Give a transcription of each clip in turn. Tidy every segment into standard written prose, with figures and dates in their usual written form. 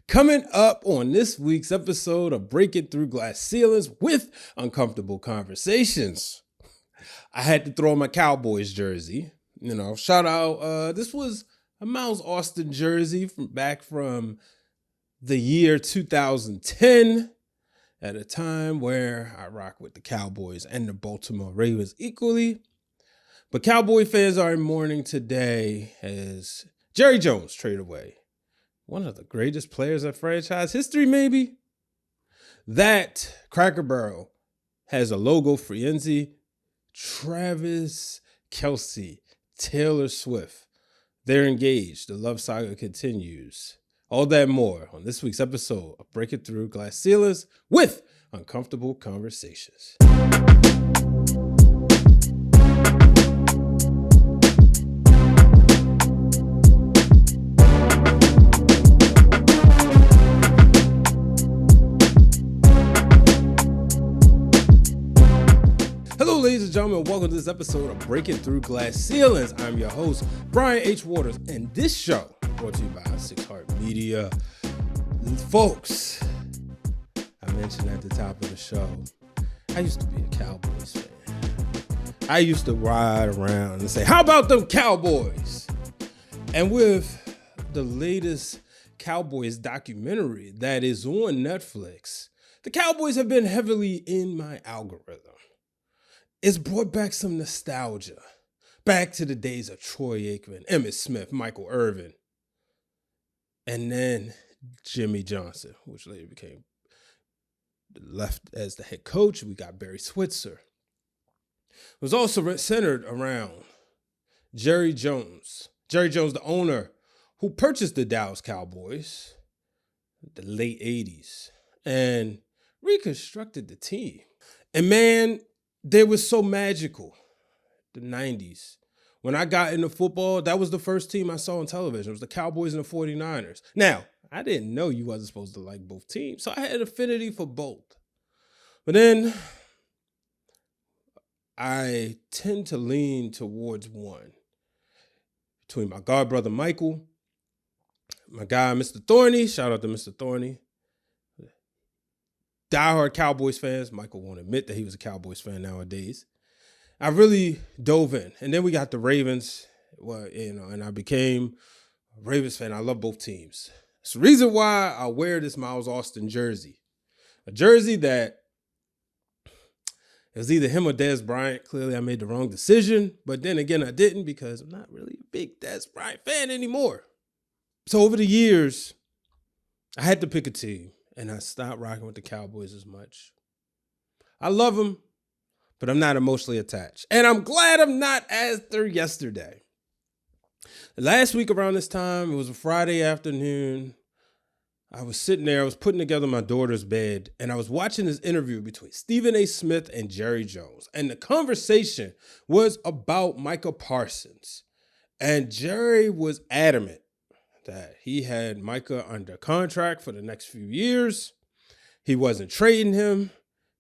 Coming up on this week's episode of Breaking Through Glass Ceilings with Uncomfortable Conversations. I had to throw on my Cowboys jersey. Shout out. This was a Miles Austin jersey from the year 2010, at a time where I rock with the Cowboys and the Baltimore Ravens equally. But Cowboy fans are in mourning today as Jerry Jones traded away one of the greatest players of franchise history, maybe. That Cracker Barrel has a logo for Yenzi, Travis, Kelce, Taylor Swift. They're engaged. The love saga continues. All that and more on this week's episode of Breaking Through Glass Ceilings with Uncomfortable Conversations. Hello, ladies and gentlemen. Welcome to this episode of Breaking Through Glass Ceilings. I'm your host, Brian H. Waters, and this show brought to you by Six Heart Media. Folks, I mentioned at the top of the show, I used to be a Cowboys fan. I used to ride around and say, how about them Cowboys? And with the latest Cowboys documentary that is on Netflix, the Cowboys have been heavily in my algorithm. It's brought back some nostalgia, back to the days of Troy Aikman, Emmitt Smith, Michael Irvin, and then Jimmy Johnson, which later became left as the head coach. We got Barry Switzer. It was also centered around Jerry Jones, the owner who purchased the Dallas Cowboys in the late 80s and reconstructed the team. And man, they were so magical, the 90s. When I got into football, that was the first team I saw on television. It was the Cowboys and the 49ers. Now, I didn't know you wasn't supposed to like both teams, so I had an affinity for both. But then I tend to lean towards one. Between my god brother Michael, my guy Mr. Thorny, shout out to Mr. Thorny. Diehard Cowboys fans. Michael won't admit that he was a Cowboys fan nowadays. I really dove in. And then we got the Ravens, and I became a Ravens fan. I love both teams. It's the reason why I wear this Miles Austin jersey. A jersey that it was either him or Dez Bryant. Clearly, I made the wrong decision. But then again, I didn't because I'm not really a big Dez Bryant fan anymore. So over the years, I had to pick a team. And I stopped rocking with the Cowboys as much. I love them, but I'm not emotionally attached. And I'm glad I'm not after yesterday. Last week around this time, it was a Friday afternoon. I was sitting there, I was putting together my daughter's bed, and I was watching this interview between Stephen A. Smith and Jerry Jones. And the conversation was about Micah Parsons. And Jerry was adamant that he had Micah under contract for the next few years. He wasn't trading him.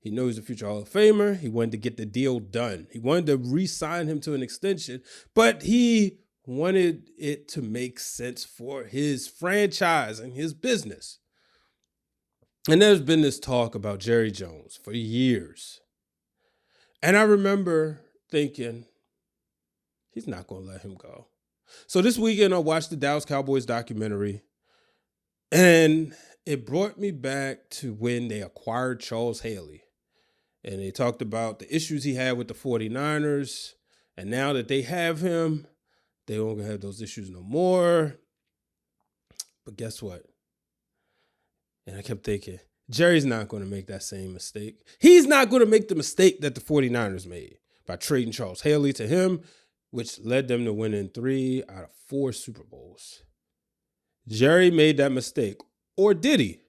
He knows he's a future Hall of Famer. He wanted to get the deal done. He wanted to re-sign him to an extension, but he wanted it to make sense for his franchise and his business. And there's been this talk about Jerry Jones for years. And I remember thinking, he's not going to let him go. So this weekend, I watched the Dallas Cowboys documentary, and it brought me back to when they acquired Charles Haley. And they talked about the issues he had with the 49ers, and now that they have him, they won't have those issues no more. But guess what? And I kept thinking, Jerry's not going to make that same mistake. He's not going to make the mistake that the 49ers made by trading Charles Haley to him, which led them to winning 3 out of 4 Super Bowls. Jerry made that mistake. Or did he?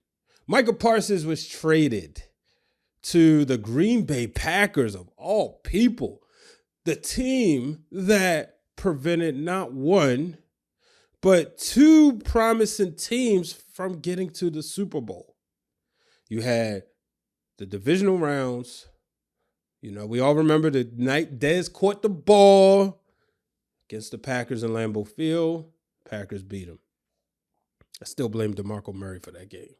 Micah Parsons was traded to the Green Bay Packers, of all people. The team that prevented not one, but 2 promising teams from getting to the Super Bowl. You had the divisional rounds. We all remember the night Dez caught the ball against the Packers in Lambeau Field. Packers beat them. I still blame DeMarco Murray for that game.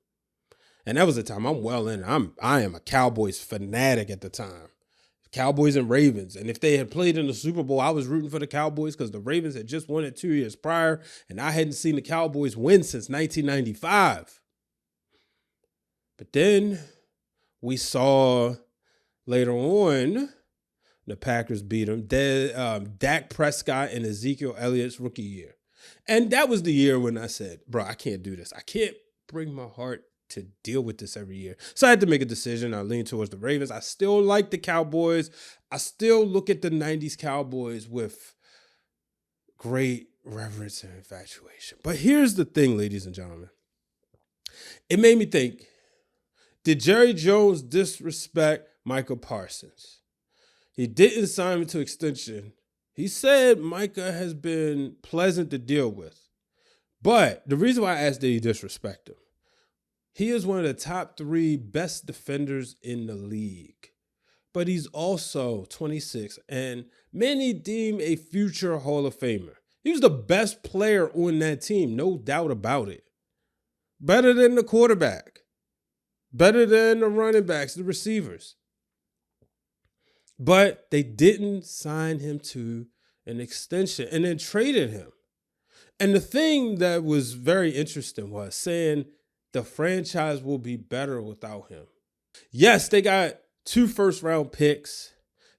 And that was the time I'm well in. I am a Cowboys fanatic at the time. Cowboys and Ravens. And if they had played in the Super Bowl, I was rooting for the Cowboys because the Ravens had just won it 2 years prior, and I hadn't seen the Cowboys win since 1995. But then we saw later on the Packers beat them. Dak Prescott and Ezekiel Elliott's rookie year. And that was the year when I said, bro, I can't do this. I can't bring my heart to deal with this every year. So I had to make a decision. I leaned towards the Ravens. I still like the Cowboys. I still look at the 90s Cowboys with great reverence and infatuation. But here's the thing, ladies and gentlemen. It made me think, did Jerry Jones disrespect Micah Parsons? He didn't sign him to extension. He said Micah has been pleasant to deal with. But the reason why I asked, did he disrespect him? He is one of the top 3 best defenders in the league. But he's also 26, and many deem a future Hall of Famer. He was the best player on that team, no doubt about it. Better than the quarterback. Better than the running backs, the receivers. But they didn't sign him to an extension and then traded him. And the thing that was very interesting was saying the franchise will be better without him. Yes, they got 2 first-round picks.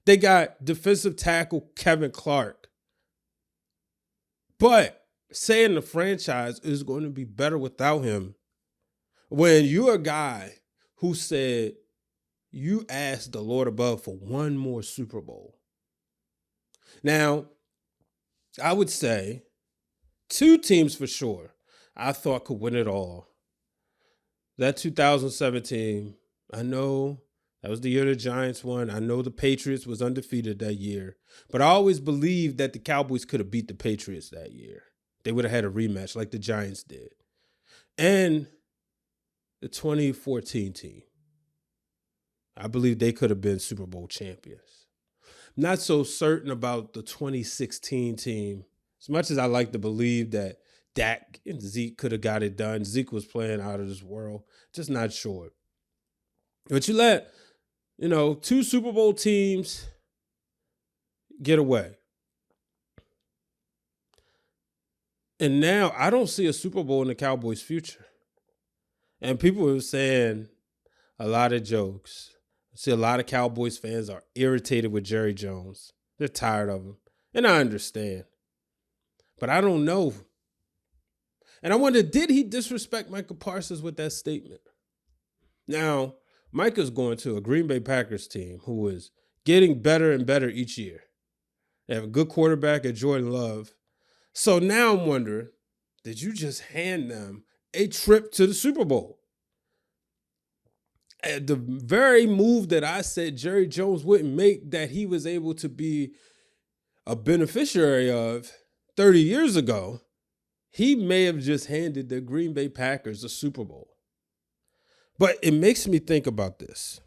They got defensive tackle Kevin Clark. But saying the franchise is going to be better without him, when you're a guy who said you asked the Lord above for one more Super Bowl. Now, I would say 2 teams for sure I thought could win it all. That 2017, I know that was the year the Giants won. I know the Patriots was undefeated that year. But I always believed that the Cowboys could have beat the Patriots that year. They would have had a rematch like the Giants did. And the 2014 team, I believe they could have been Super Bowl champions. Not so certain about the 2016 team. As much as I like to believe that Dak and Zeke could have got it done. Zeke was playing out of this world. Just not sure. But you let, 2 Super Bowl teams get away. And now I don't see a Super Bowl in the Cowboys' future. And people were saying a lot of jokes. I see a lot of Cowboys fans are irritated with Jerry Jones. They're tired of him. And I understand. But I don't know. And I wonder, did he disrespect Micah Parsons with that statement? Now, Micah's going to a Green Bay Packers team who is getting better and better each year. They have a good quarterback at Jordan Love. So now I'm wondering, did you just hand them a trip to the Super Bowl? And the very move that I said Jerry Jones wouldn't make, that he was able to be a beneficiary of 30 years ago, he may have just handed the Green Bay Packers a Super Bowl. But it makes me think about this.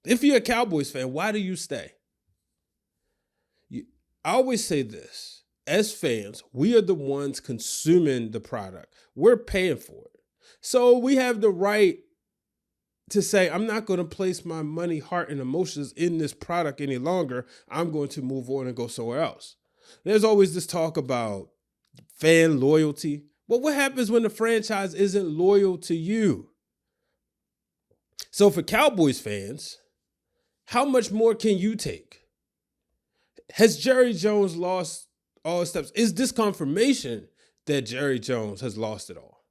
If you're a Cowboys fan, why do you stay? I always say this. As fans, we are the ones consuming the product. We're paying for it. So we have the right to say, I'm not going to place my money, heart, and emotions in this product any longer. I'm going to move on and go somewhere else. There's always this talk about fan loyalty. Well, what happens when the franchise isn't loyal to you? So for Cowboys fans, how much more can you take? Has Jerry Jones lost all his steps? Is this confirmation that Jerry Jones has lost it all?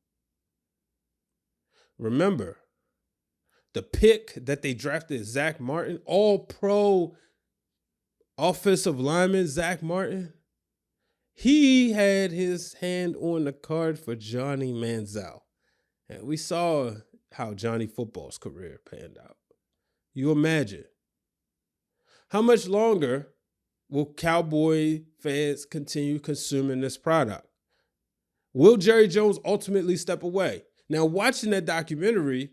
Remember, the pick that they drafted, Zach Martin, all-pro offensive lineman Zach Martin, he had his hand on the card for Johnny Manziel. And we saw how Johnny Football's career panned out. You imagine. How much longer will Cowboy fans continue consuming this product? Will Jerry Jones ultimately step away? Now, watching that documentary,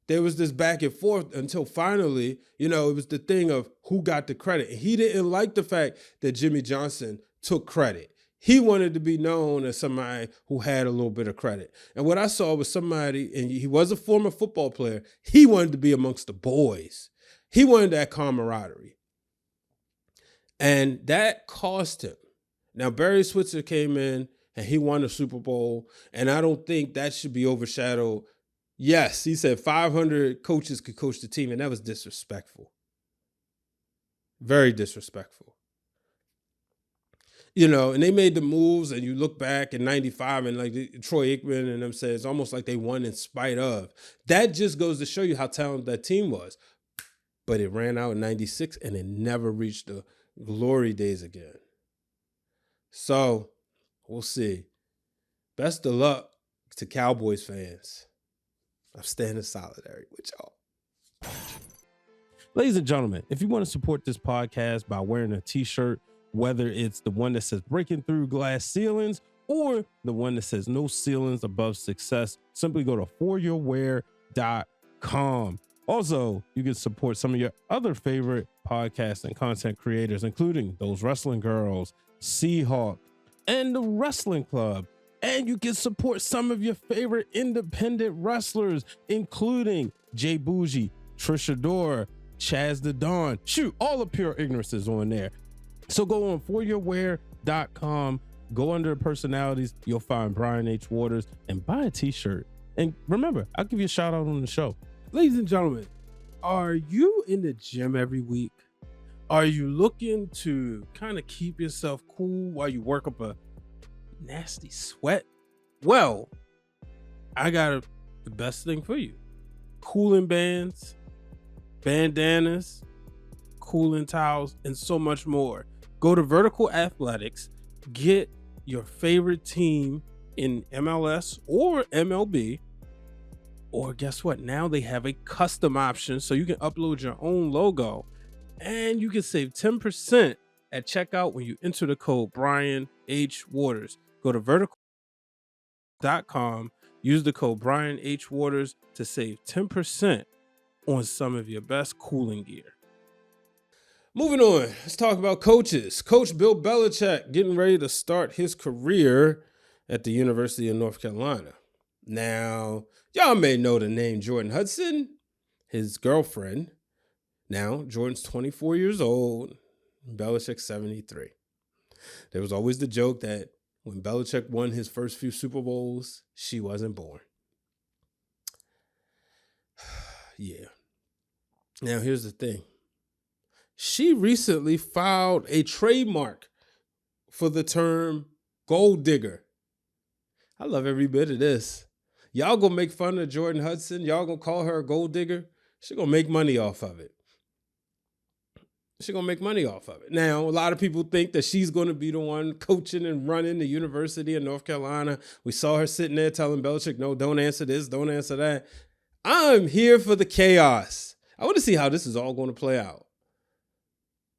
there was this back and forth until finally, it was the thing of who got the credit. And he didn't like the fact that Jimmy Johnson took credit. He wanted to be known as somebody who had a little bit of credit. And what I saw was somebody, and he was a former football player, he wanted to be amongst the boys. He wanted that camaraderie. And that cost him. Now, Barry Switzer came in and he won the Super Bowl, and I don't think that should be overshadowed. Yes, he said 500 coaches could coach the team, and that was disrespectful. Very disrespectful. You know, and they made the moves, and you look back in 95 and like Troy Aikman and them said, it's almost like they won in spite of. That just goes to show you how talented that team was. But it ran out in 96 and it never reached the glory days again. So we'll see. Best of luck to Cowboys fans. I'm standing solidarity with y'all. Ladies and gentlemen, if you want to support this podcast by wearing a t-shirt, whether it's the one that says breaking through glass ceilings or the one that says no ceilings above success, simply go to foryourwear.com. Also, you can support some of your other favorite podcasts and content creators, including Those Wrestling Girls, Seahawk, and the Wrestling Club. And you can support some of your favorite independent wrestlers, including Jay Bougie, Trisha Dora, Chaz the Dawn. Shoot, all the Pure Ignorance is on there. So go on foryourwear.com, go under personalities, you'll find Brian H. Waters, and buy a t-shirt. And remember, I'll give you a shout out on the show. Ladies and gentlemen, are you in the gym every week? Are you looking to kind of keep yourself cool while you work up a nasty sweat? Well, I got the best thing for you. Cooling bands, bandanas, cooling towels, and so much more. Go to Vertical Athletics, get your favorite team in MLS or MLB, or guess what? Now they have a custom option so you can upload your own logo and you can save 10% at checkout when you enter the code Brian H. Waters. Go to vertical.com, use the code Brian H. Waters to save 10% on some of your best cooling gear. Moving on, let's talk about coaches. Coach Bill Belichick getting ready to start his career at the University of North Carolina. Now, y'all may know the name Jordan Hudson, his girlfriend. Now, Jordan's 24 years old, Belichick's 73. There was always the joke that when Belichick won his first few Super Bowls, she wasn't born. Yeah. Now, here's the thing. She recently filed a trademark for the term gold digger. I love every bit of this. Y'all gonna make fun of Jordan Hudson. Y'all gonna call her a gold digger. She gonna make money off of it. Now, a lot of people think that she's going to be the one coaching and running the University of North Carolina. We saw her sitting there telling Belichick, no, don't answer this, don't answer that. I'm here for the chaos. I want to see how this is all going to play out.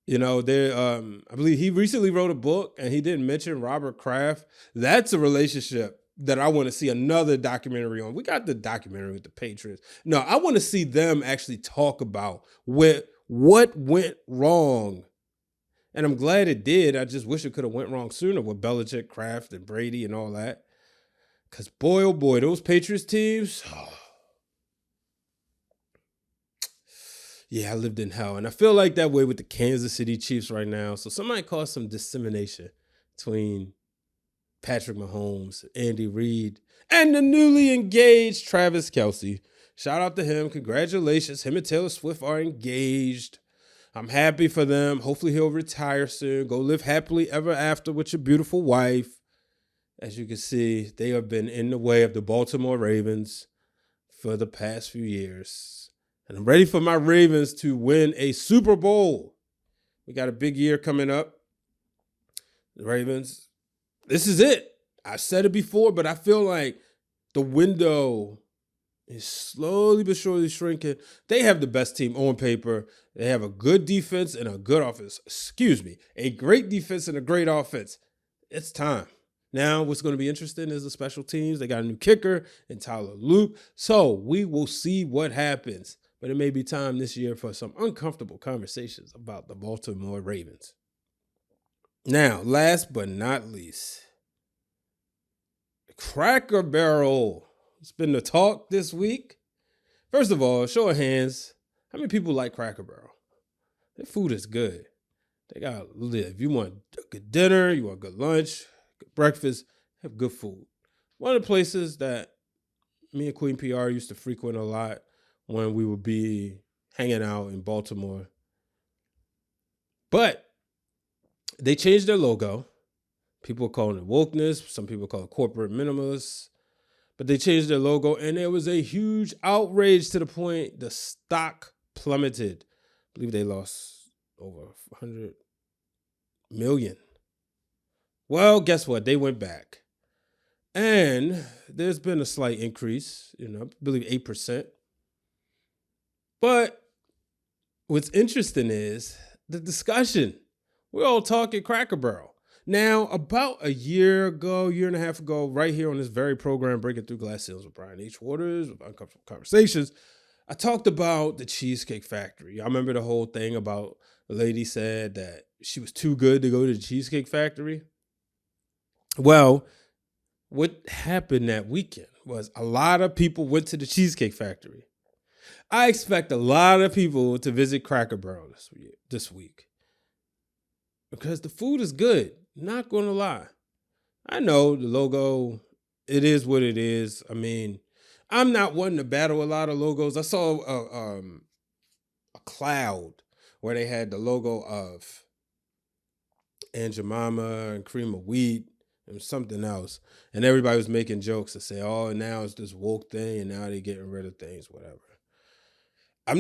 You know, I believe he recently wrote a book and he didn't mention Robert Kraft. That's a relationship that I want to see another documentary on. We got the documentary with the Patriots. No, I want to see them actually talk about what went wrong. And I'm glad it did. I just wish it could have went wrong sooner with Belichick, Kraft, and Brady and all that. Because boy, oh boy, those Patriots teams... Yeah, I lived in hell. And I feel like that way with the Kansas City Chiefs right now. So somebody cause some dissemination between Patrick Mahomes, Andy Reid, and the newly engaged Travis Kelce. Shout out to him. Congratulations. Him and Taylor Swift are engaged. I'm happy for them. Hopefully he'll retire soon. Go live happily ever after with your beautiful wife. As you can see, they have been in the way of the Baltimore Ravens for the past few years. And I'm ready for my Ravens to win a Super Bowl. We got a big year coming up. The Ravens, this is it. I've said it before, but I feel like the window is slowly but surely shrinking. They have the best team on paper. They have a good defense and a good offense. A great defense and a great offense. It's time. Now, what's going to be interesting is the special teams. They got a new kicker in Tyler Luke. So we will see what happens. But it may be time this year for some uncomfortable conversations about the Baltimore Ravens. Now, last but not least, Cracker Barrel. It's been the talk this week. First of all, show of hands, how many people like Cracker Barrel? Their food is good. They got if you want a good dinner, you want good lunch, good breakfast, have good food. One of the places that me and Queen PR used to frequent a lot when we would be hanging out in Baltimore. But they changed their logo. People are calling it wokeness. Some people call it corporate minimalists. But they changed their logo, and there was a huge outrage to the point the stock plummeted. I believe they lost over 100 million. Well, guess what? They went back. And there's been a slight increase, I believe 8%. But what's interesting is the discussion. We're all talking Cracker Barrel. Now, about a year and a half ago, right here on this very program, Breaking Through Glass Ceilings with Brian H. Waters, with Uncomfortable Conversations, I talked about the Cheesecake Factory. I remember the whole thing about the lady said that she was too good to go to the Cheesecake Factory. Well, what happened that weekend was a lot of people went to the Cheesecake Factory. I expect a lot of people to visit Cracker Barrel this week because the food is good. Not going to lie. I know the logo, it is what it is. I mean, I'm not one to battle a lot of logos. I saw a cloud where they had the logo of Aunt Jemima and Cream of Wheat and something else. And everybody was making jokes to say, oh, now it's this woke thing and now they're getting rid of things, whatever. I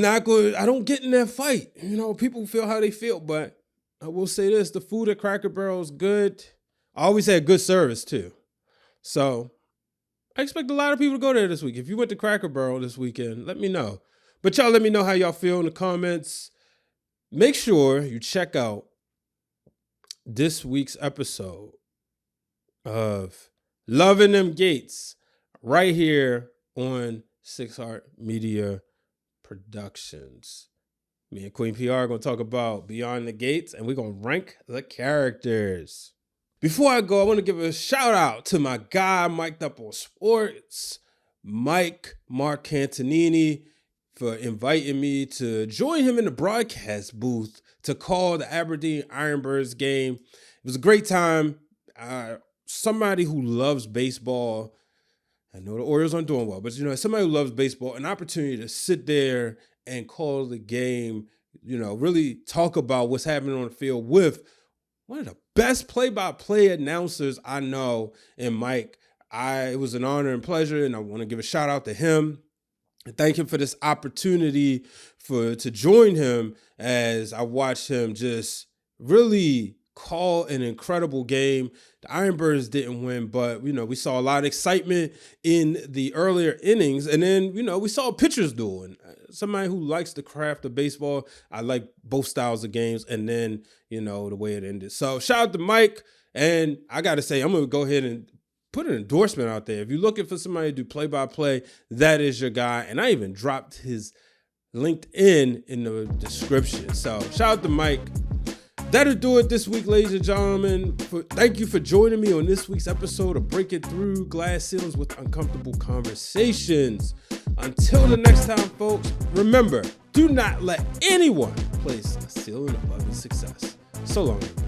don't get in that fight. People feel how they feel, but I will say this, the food at Cracker Barrel is good. I always had good service too. So I expect a lot of people to go there this week. If you went to Cracker Barrel this weekend, let me know. But y'all let me know how y'all feel in the comments. Make sure you check out this week's episode of Loving Them Gates right here on Six Heart Media Productions. Me and Queen PR are going to talk about Beyond the Gates, and we're going to rank the characters. Before I go, I want to give a shout out to my guy, Mic'd Up on Sports, Mike Marcantonini, for inviting me to join him in the broadcast booth to call the Aberdeen IronBirds game. It was a great time. Somebody who loves baseball, I know the Orioles aren't doing well, but somebody who loves baseball, an opportunity to sit there and call the game, really talk about what's happening on the field with one of the best play-by-play announcers I know, and Mike. It was an honor and pleasure, and I want to give a shout out to him and thank him for this opportunity to join him as I watched him just really call an incredible game. The IronBirds didn't win, but we saw a lot of excitement in the earlier innings, and then we saw a pitcher's duel. And somebody who likes the craft of baseball, I like both styles of games, and then the way it ended. So shout out to Mike, and I got to say, I'm gonna go ahead and put an endorsement out there. If you're looking for somebody to do play-by-play, that is your guy. And I even dropped his LinkedIn in the description. So shout out to Mike. That'll do it this week, ladies and gentlemen. Thank you for joining me on this week's episode of Breaking Through Glass Ceilings with Uncomfortable Conversations. Until the next time, folks, remember, do not let anyone place a ceiling above your success. So long, everybody.